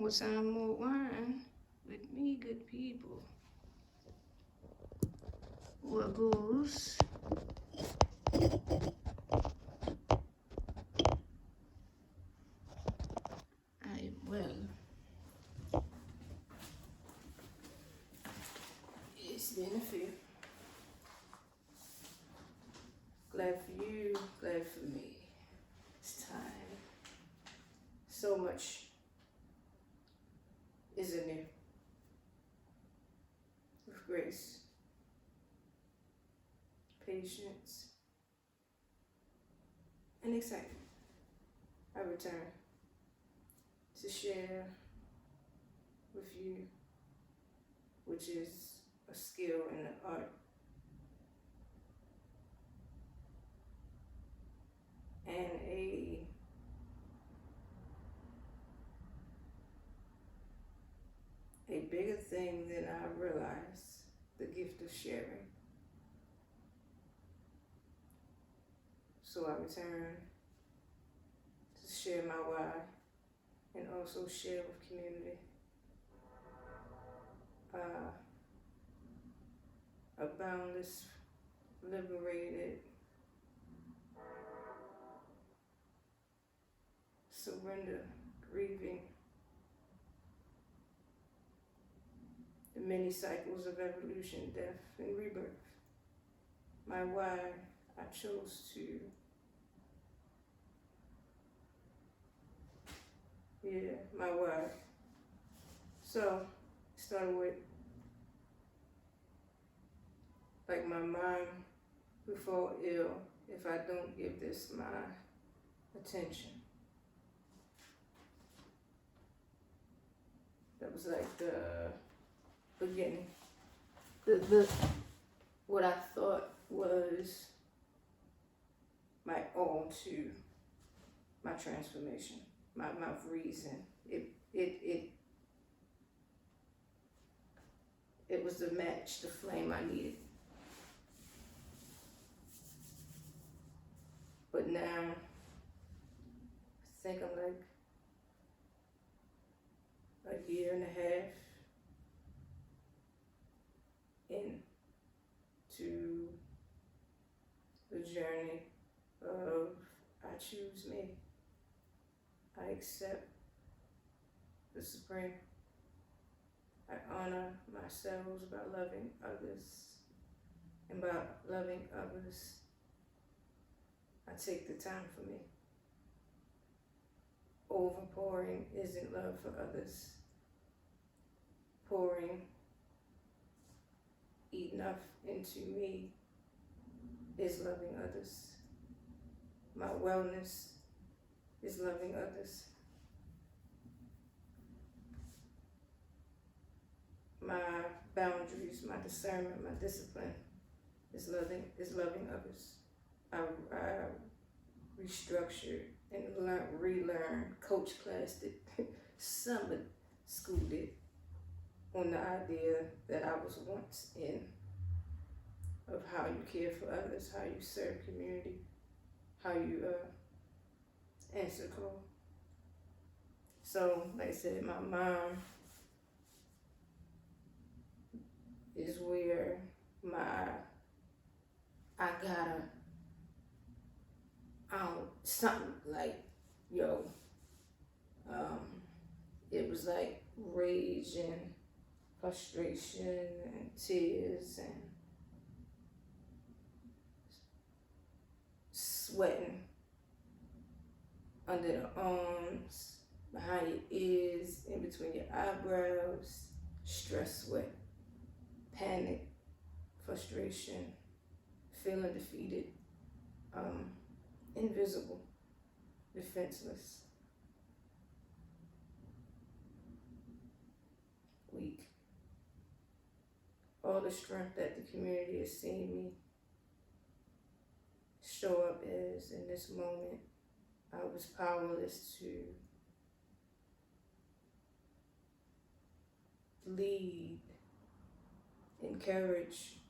More time, more wine with me, good people. What goes? Well, it's been a few. Glad for you, glad for me. It's time. So much is in there. With grace, patience, and excitement. I return to share with you, which is a skill and an art. And a bigger thing than I realized, the gift of sharing. So I return to share my why and also share with community. A boundless, liberated, surrender, grieving, the many cycles of evolution, death, and rebirth. My why, I chose to, my why. So, started with, like, my mom who fall ill if I don't give this my attention. That was like the beginning. What I thought was my all to my transformation, my reason. It was the match, the flame I needed. But now, I think I'm like a year and a half into the journey of I choose me. I accept the Supreme. I honor myself by loving others. And by loving others, I take the time for me. Overpouring isn't love for others. Pouring enough into me is loving others. My wellness is loving others. My boundaries, my discernment, my discipline is loving others. I restructured and relearned. Coach class did, summer school did, on the idea that I was once in, of how you care for others, how you serve community, how you answer call. So, like I said, my mom is where something like, it was like rage and frustration and tears and sweating under the arms, behind your ears, in between your eyebrows, stress, sweat, panic, frustration, feeling defeated, invisible, defenseless, weak. All the strength that the community has seen me show up as in this moment, I was powerless to lead, encourage,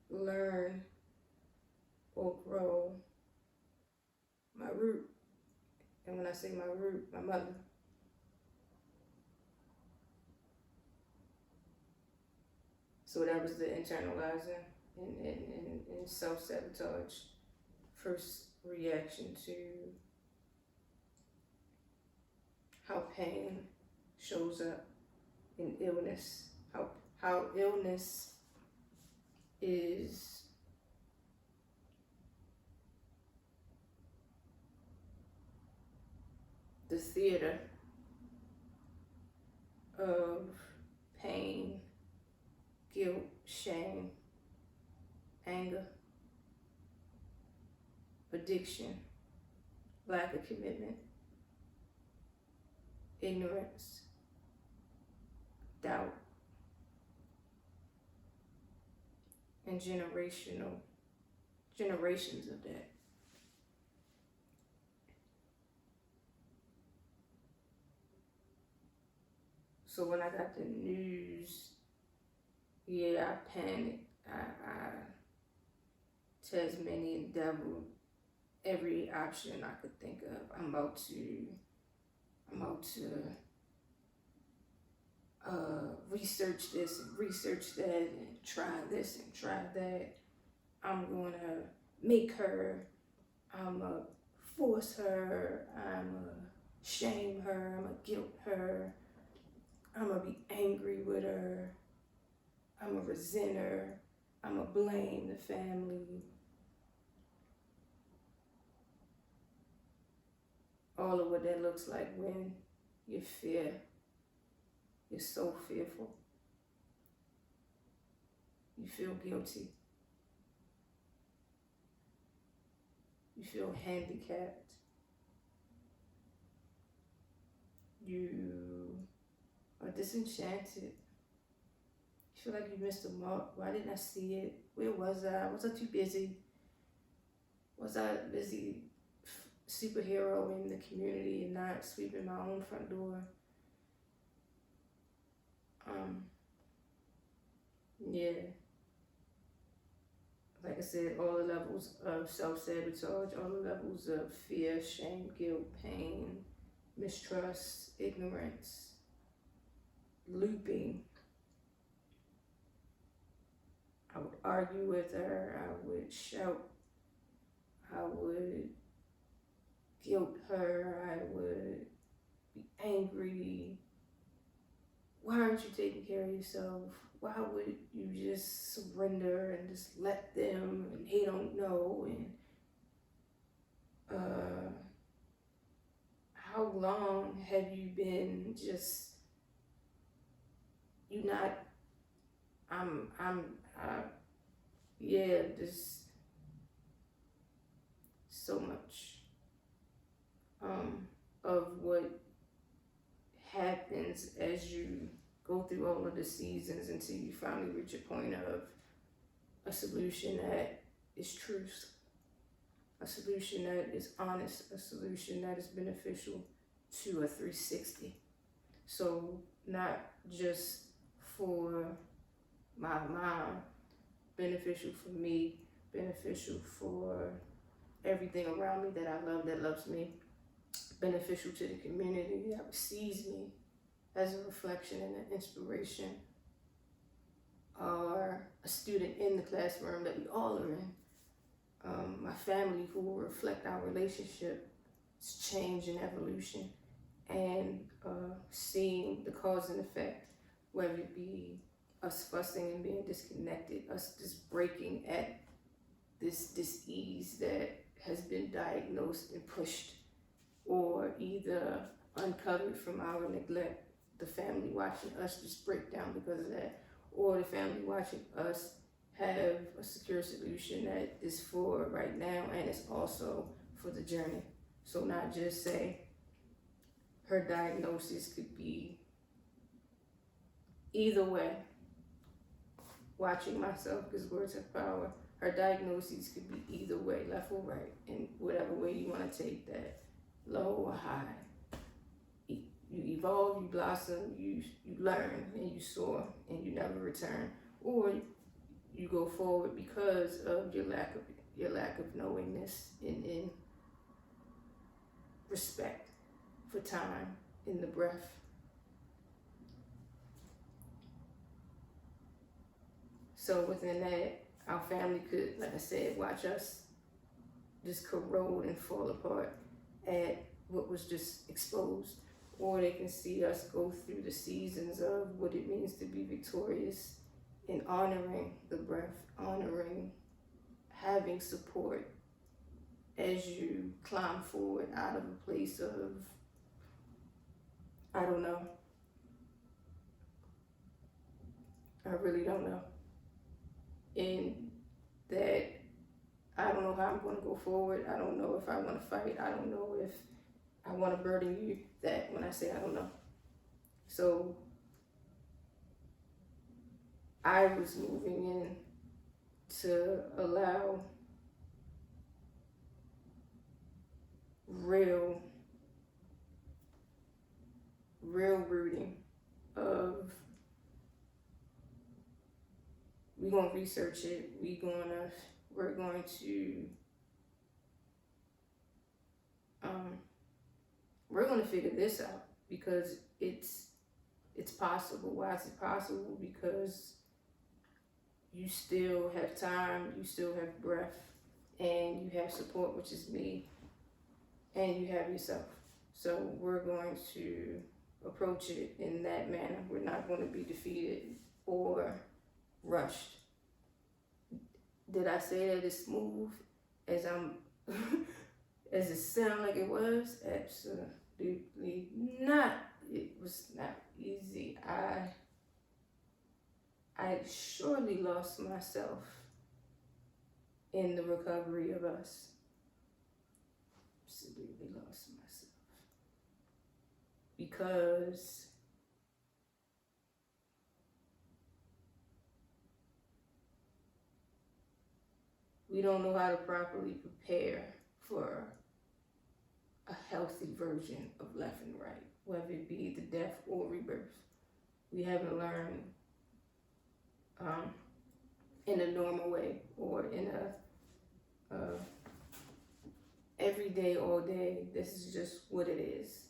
learn, or grow my root And when I say my root, my mother. So that was the internalizing and self-sabotage. First reaction to how pain shows up in illness. How illness is the theater of pain, guilt, shame, anger, addiction, lack of commitment, ignorance, doubt, and generations of that. So when I got the news, yeah, I panicked. I Tasmanian devil every option I could think of. I'm about to research this and research that and try this and try that. I'm gonna make her. I'm gonna force her. I'm gonna shame her. I'm gonna guilt her. I'm gonna be angry with her. I'm gonna resent her. I'm gonna blame the family. All of what that looks like when you fear. You're so fearful. You feel guilty. You feel handicapped. You are disenchanted. You feel like you missed the mark. Why didn't I see it? Where was I? Was I too busy? Was I busy superhero in the community and not sweeping my own front door? Yeah. Like I said, all the levels of self-sabotage, all the levels of fear, shame, guilt, pain, mistrust, ignorance, looping. I would argue with her, I would shout, I would guilt her, I would be angry. Why aren't you taking care of yourself? Why would you just surrender and just let them and they don't know? And how long have you been just, you not, yeah, just so much of what happens as you go through all of the seasons until you finally reach a point of a solution that is truth, a solution that is honest, a solution that is beneficial to a 360. So not just for my mom, beneficial for me, beneficial for everything around me that I love, that loves me, beneficial to the community that sees me as a reflection and an inspiration, or a student in the classroom that we all are in, my family who will reflect our relationship, change and evolution, and seeing the cause and effect, whether it be us fussing and being disconnected, us just breaking at this dis-ease that has been diagnosed and pushed, or either uncovered from our neglect, the family watching us just break down because of that, or the family watching us have a secure solution that is for right now and it's also for the journey. So not just say her diagnosis could be either way, watching myself because words have power. Her diagnoses could be either way, left or right, in whatever way you want to take that, low or high. You evolve, you blossom, you learn, and you soar, and you never return. Or you go forward because of your lack of knowingness in respect for time in the breath. So within that, our family could, like I said, watch us just corrode and fall apart at what was just exposed. Or they can see us go through the seasons of what it means to be victorious in honoring the breath, honoring having support as you climb forward out of a place of, I don't know. I really don't know. And that I don't know how I'm going to go forward. I don't know if I want to fight. I don't know if I want to burden you. That when I say I don't know. So I was moving in to allow real rooting of, we're going to research it. We're going to figure this out because it's possible. Why is it possible? Because you still have time, you still have breath, and you have support, which is me, and you have yourself. So we're going to approach it in that manner. We're not going to be defeated or rushed. Did I say that it's smooth as as it sounded like it was? Absolutely not. It was not easy. I surely lost myself in the recovery of us. Absolutely lost myself. Because we don't know how to properly prepare for a healthy version of left and right, whether it be the death or rebirth. We haven't learned in a normal way or in a every day, all day, this is just what it is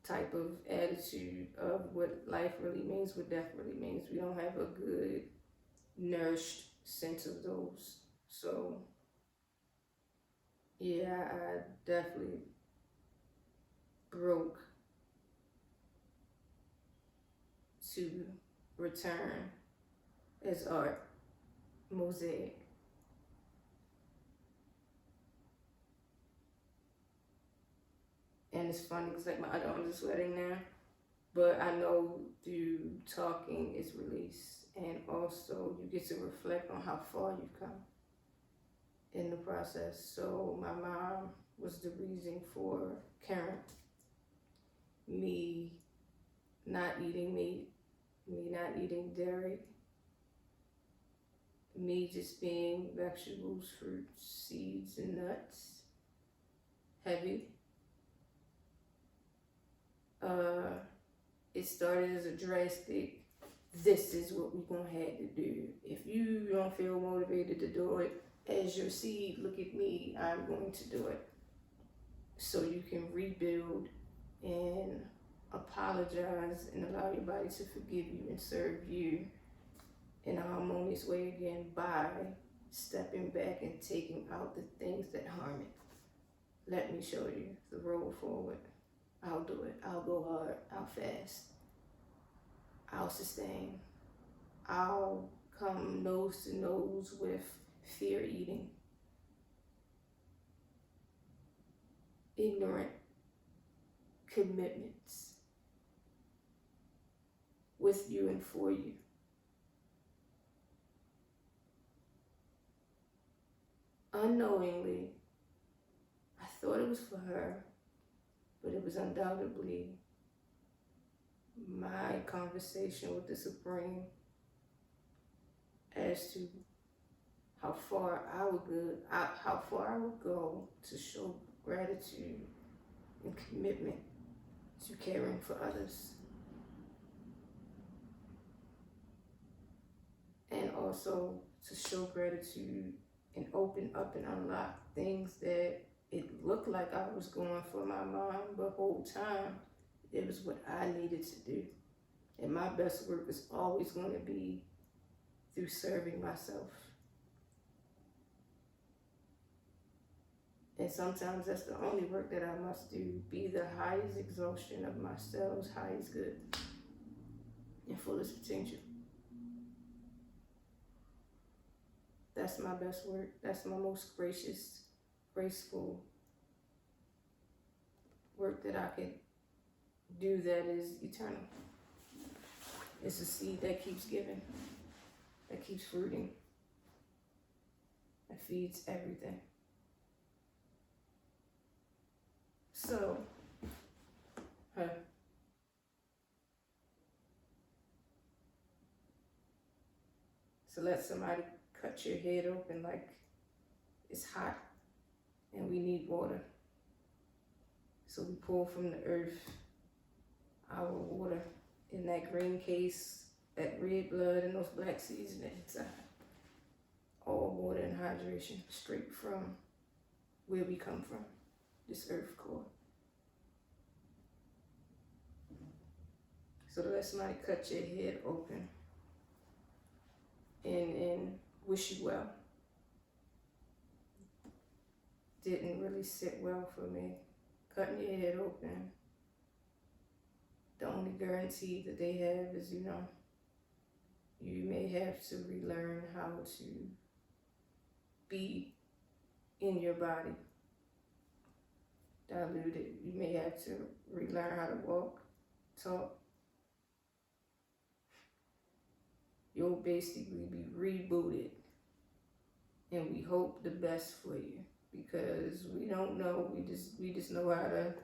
type of attitude of what life really means, what death really means. We don't have a good, nourished sense of those. So, yeah, I definitely broke to return as art, mosaic. And it's funny because like my other arms are sweating now, but I know through talking is release, and also you get to reflect on how far you've come in the process. So my mom was the reason for Karen, me not eating meat, me not eating dairy, me just being vegetables, fruits, seeds, and nuts, heavy. It started as a drastic, this is what we're gonna have to do. If you don't feel motivated to do it, as your seed, look at me, I'm going to do it. So you can rebuild and apologize and allow your body to forgive you and serve you in a harmonious way again by stepping back and taking out the things that harm it. Let me show you the road forward. I'll do it. I'll go hard. I'll fast. I'll sustain. I'll come nose to nose with fear eating, ignorant commitments with you and for you. Unknowingly, I thought it was for her, but it was undoubtedly my conversation with the Supreme as to how far I would go to show gratitude and commitment to caring for others. And also to show gratitude and open up and unlock things that it looked like I was going for my mom, but whole time it was what I needed to do. And my best work is always going to be through serving myself. And sometimes that's the only work that I must do. Be the highest exhaustion of my cells, highest good, and fullest potential. That's my best work. That's my most gracious, graceful work that I could do that is eternal. It's a seed that keeps giving, that keeps fruiting, that feeds everything. So, So let somebody cut your head open like it's hot and we need water. So we pull from the earth our water in that green case, that red blood and those black seeds in the inside. All water and hydration straight from where we come from, this earth core. So let somebody cut your head open and wish you well. Didn't really sit well for me. Cutting your head open, the only guarantee that they have is, you may have to relearn how to be in your body. Diluted. You may have to relearn how to walk, talk. You'll basically be rebooted. And we hope the best for you, because we don't know. We just know how to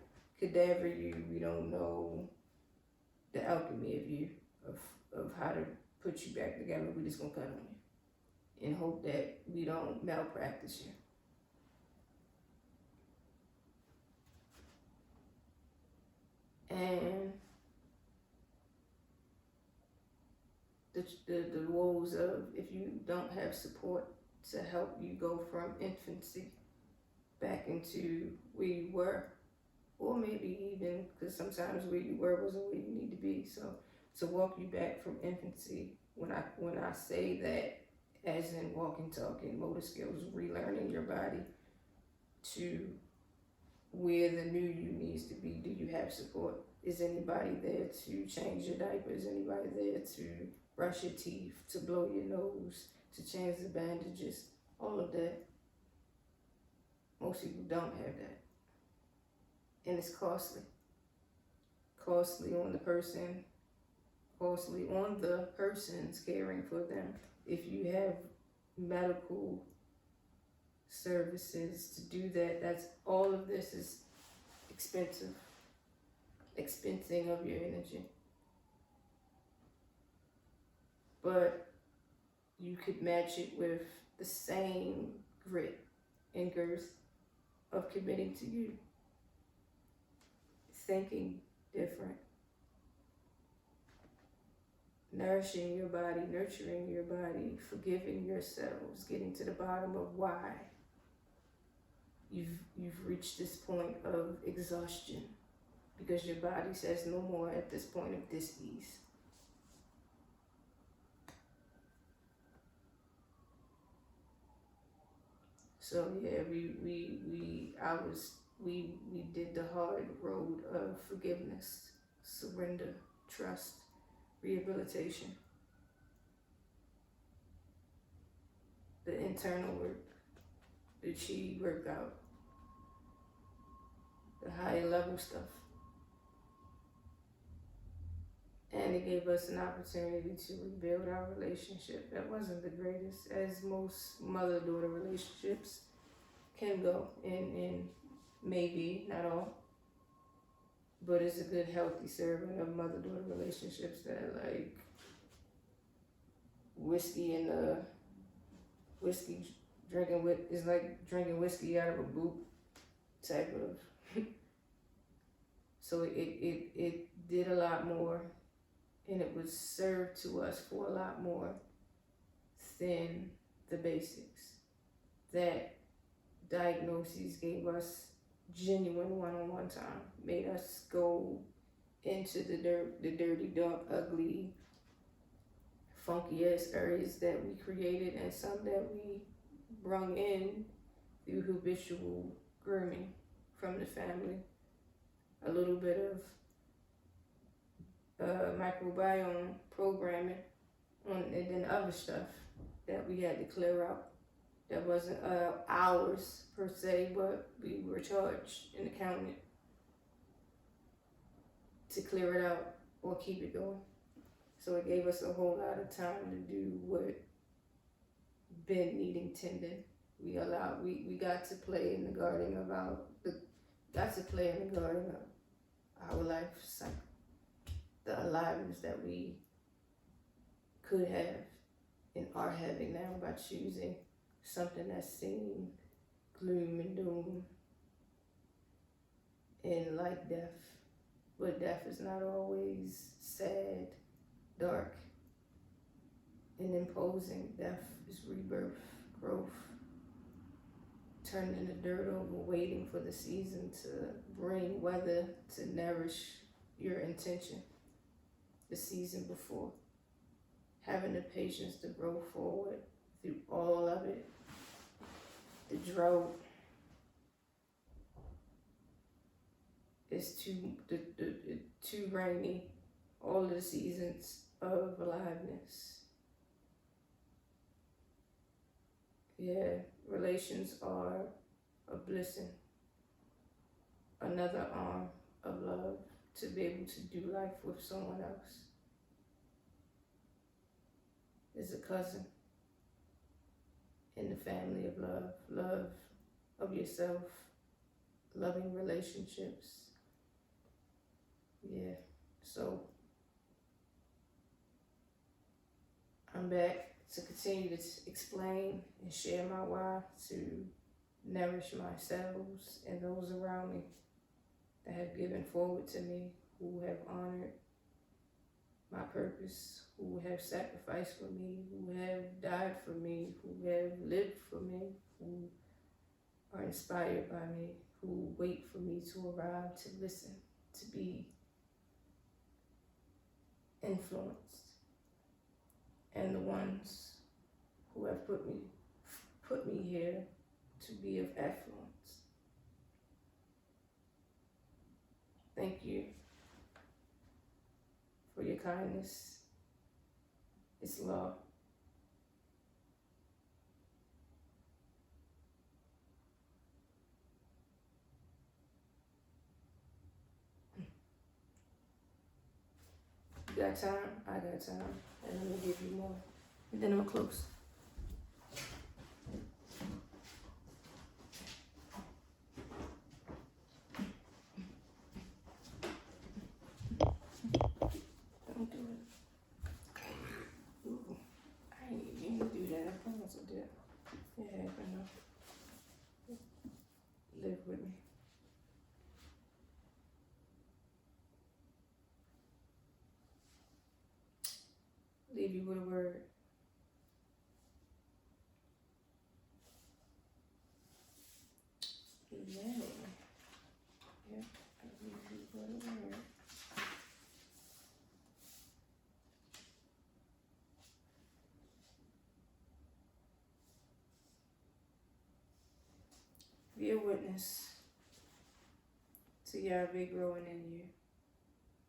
cadaver you. We don't know the alchemy of you, of how to put you back together. We just gonna cut on you and hope that we don't malpractice you. And the woes of if you don't have support to help you go from infancy back into where you were, or maybe even, because sometimes where you were wasn't where you need to be. So to walk you back from infancy, when I say that, as in walking, talking, motor skills, relearning your body to where the new you needs to be. Do you have support? Is anybody there to change your diaper? Is anybody there to brush your teeth, to blow your nose, to change the bandages? All of that. Most people don't have that. And it's costly. Costly on the person, costly on the persons caring for them. If you have medical services to do that, that's all of this is expensive. Expensing of your energy. But you could match it with the same grit and girth of committing to you. Thinking different. Nourishing your body, nurturing your body, forgiving yourselves, getting to the bottom of why you've reached this point of exhaustion, because your body says no more at this point of dis-ease. So yeah, we did the hard road of forgiveness, surrender, trust, rehabilitation, the internal work, the chi workout, the higher level stuff. And it gave us an opportunity to rebuild our relationship. That wasn't the greatest, as most mother-daughter relationships can go, and maybe not all, but it's a good, healthy serving of mother-daughter relationships that like whiskey and whiskey drinking with is like drinking whiskey out of a boot type of. So it did a lot more. And it was served to us for a lot more than the basics. That diagnoses, gave us genuine one-on-one time, made us go into the dirty, dark, ugly, funky ass areas that we created, and some that we brung in through habitual grooming from the family. A little bit of microbiome programming and then other stuff that we had to clear out. That wasn't ours per se, but we were charged and accounted to clear it out or keep it going. So it gave us a whole lot of time to do what been needing tending. We got to play in the garden of our life cycle, the aliveness that we could have and are having now by choosing something that's seen gloom and doom and like death. But death is not always sad, dark, and imposing. Death is rebirth, growth, turning the dirt over, waiting for the season to bring weather to nourish your intention the season before. Having the patience to grow forward through all of it. The drought is too rainy. All of the seasons of aliveness. Yeah, relations are a blessing. Another arm of love to be able to do life with someone else. Is a cousin in the family of love, love of yourself, loving relationships. Yeah, so I'm back to continue to explain and share my why, to nourish myself and those around me that have given forward to me, who have honored my purpose, who have sacrificed for me, who have died for me, who have lived for me, who are inspired by me, who wait for me to arrive, to listen, to be influenced, and the ones who have put me here to be of affluence. Thank you for your kindness. It's love. You got time? I got time. And I'm gonna give you more. And then I'm gonna close. Don't do it. Ooh, I ain't even do that. I promise I did. Yeah, I know. Live with me. Leave you with a word. Yeah. Yep. I leave you with a word. Be a witness to Yahweh growing in you.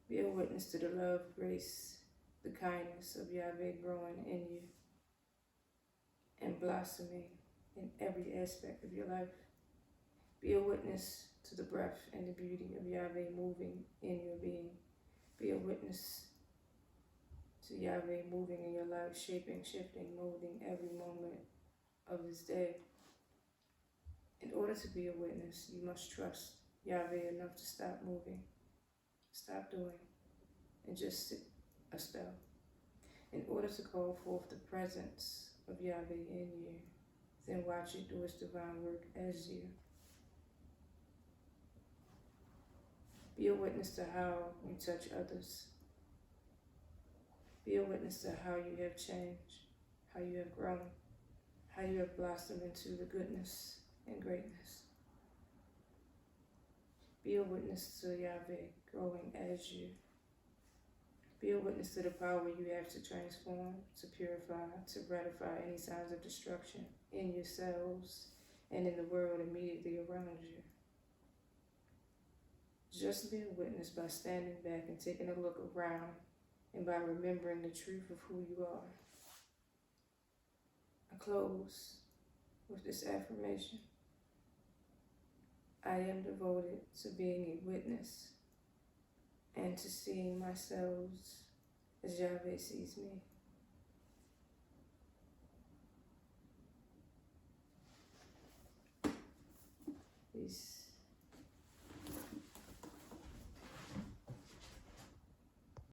Be a witness to the love, grace, the kindness of Yahweh growing in you and blossoming in every aspect of your life. Be a witness to the breath and the beauty of Yahweh moving in your being. Be a witness to Yahweh moving in your life, shaping, shifting, molding every moment of this day. In order to be a witness, you must trust Yahweh enough to stop moving, stop doing, and just sit a spell. In order to call forth the presence of Yahweh in you, then watch it do its divine work as you. Be a witness to how you touch others. Be a witness to how you have changed, how you have grown, how you have blossomed into the goodness and greatness a witness to Yahweh growing as you. Be a witness to the power you have to transform, to purify, to ratify any signs of destruction in yourselves and in the world immediately around you. Just be a witness by standing back and taking a look around and by remembering the truth of who you are. I close with this affirmation. I am devoted to being a witness and to seeing myself as Yahweh sees me. Peace.